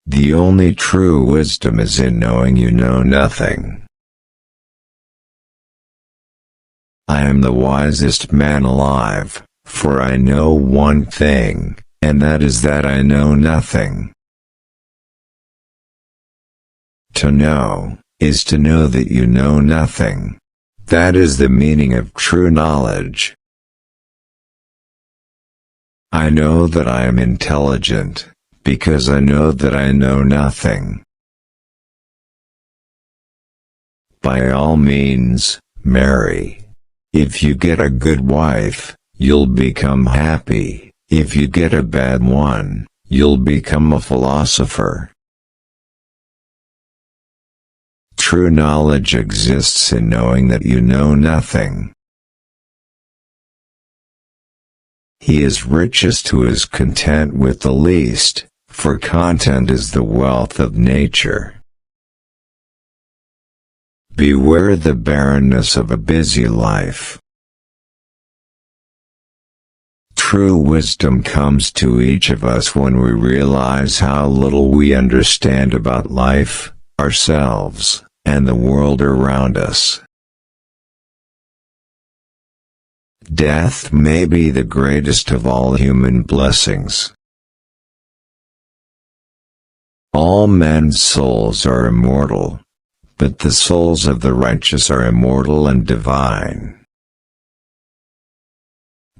The only true wisdom is in knowing you know nothing. I am the wisest man alive, for I know one thing, and that is that I know nothing. To know, is to know that you know nothing. That is the meaning of true knowledge. I know that I am intelligent, because I know that I know nothing. By all means, marry. If you get a good wife, you'll become happy. If you get a bad one, you'll become a philosopher. True knowledge exists in knowing that you know nothing. He is richest who is content with the least, for content is the wealth of nature. Beware the barrenness of a busy life. True wisdom comes to each of us when we realize how little we understand about life, ourselves, and the world around us. Death may be the greatest of all human blessings. All men's souls are immortal, but the souls of the righteous are immortal and divine.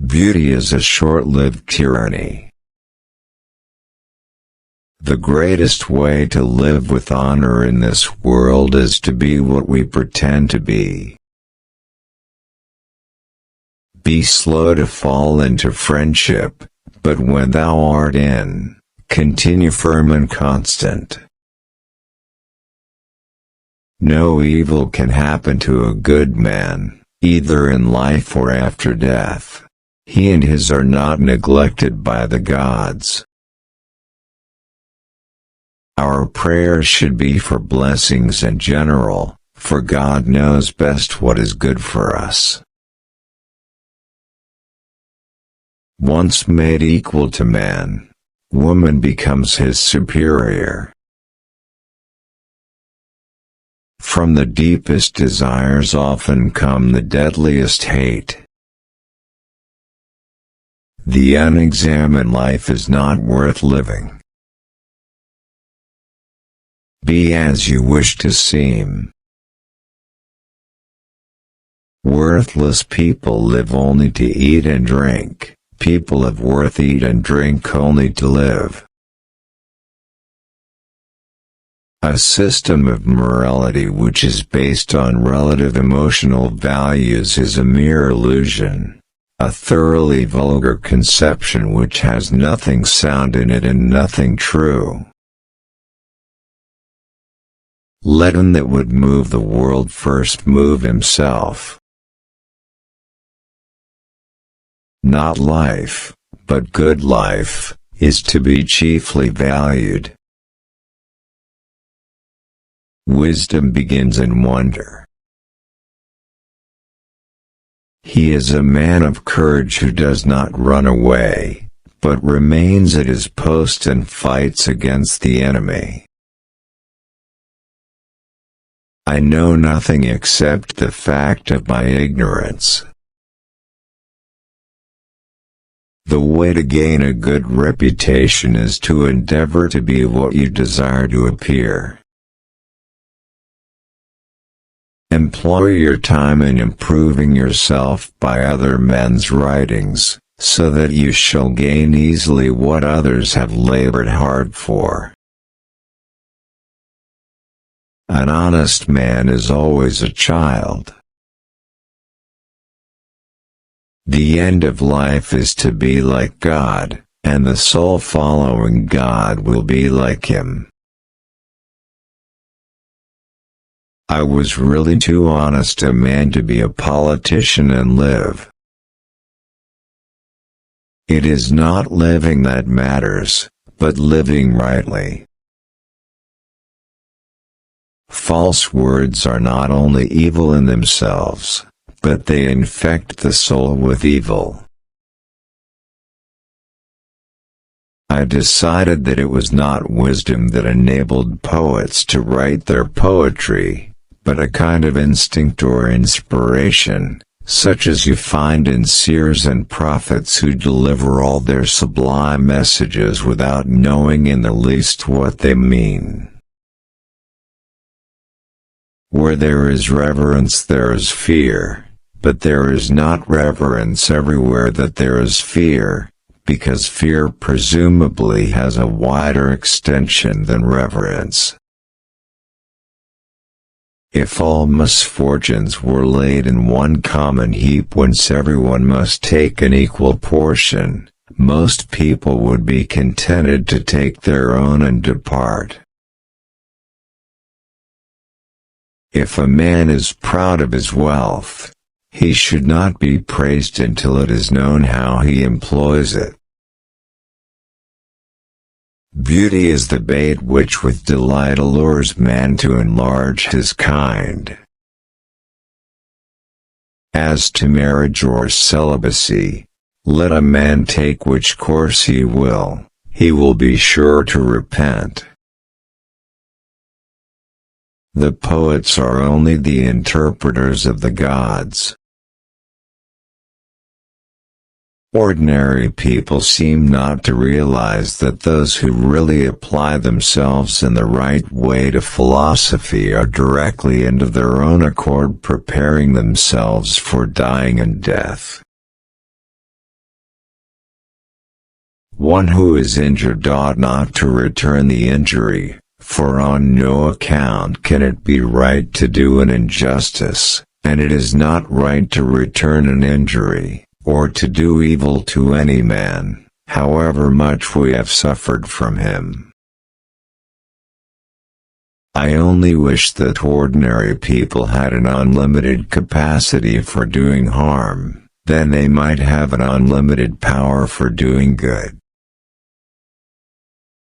Beauty is a short-lived tyranny. The greatest way to live with honor in this world is to be what we pretend to be. Be slow to fall into friendship, but when thou art in, continue firm and constant. No evil can happen to a good man, either in life or after death. He and his are not neglected by the gods. Our prayers should be for blessings in general, for God knows best what is good for us. Once made equal to man, woman becomes his superior. From the deepest desires often come the deadliest hate. The unexamined life is not worth living. Be as you wish to seem. Worthless people live only to eat and drink. People of worth eat and drink only to live. A system of morality which is based on relative emotional values is a mere illusion, a thoroughly vulgar conception which has nothing sound in it and nothing true. Let him that would move the world first move himself. Not life, but good life, is to be chiefly valued. Wisdom begins in wonder. He is a man of courage who does not run away, but remains at his post and fights against the enemy. I know nothing except the fact of my ignorance. The way to gain a good reputation is to endeavor to be what you desire to appear. Employ your time in improving yourself by other men's writings, so that you shall gain easily what others have labored hard for. An honest man is always a child. The end of life is to be like God, and the soul following God will be like Him. I was really too honest a man to be a politician and live. It is not living that matters, but living rightly. False words are not only evil in themselves, but they infect the soul with evil. I decided that it was not wisdom that enabled poets to write their poetry, but a kind of instinct or inspiration, such as you find in seers and prophets who deliver all their sublime messages without knowing in the least what they mean. Where there is reverence there is fear, but there is not reverence everywhere that there is fear, because fear presumably has a wider extension than reverence. If all misfortunes were laid in one common heap whence everyone must take an equal portion, most people would be contented to take their own and depart. If a man is proud of his wealth, he should not be praised until it is known how he employs it. Beauty is the bait which with delight allures man to enlarge his kind. As to marriage or celibacy, let a man take which course he will be sure to repent. The poets are only the interpreters of the gods. Ordinary people seem not to realize that those who really apply themselves in the right way to philosophy are directly and of their own accord preparing themselves for dying and death. One who is injured ought not to return the injury, for on no account can it be right to do an injustice, and it is not right to return an injury, or to do evil to any man, however much we have suffered from him. I only wish that ordinary people had an unlimited capacity for doing harm, then they might have an unlimited power for doing good.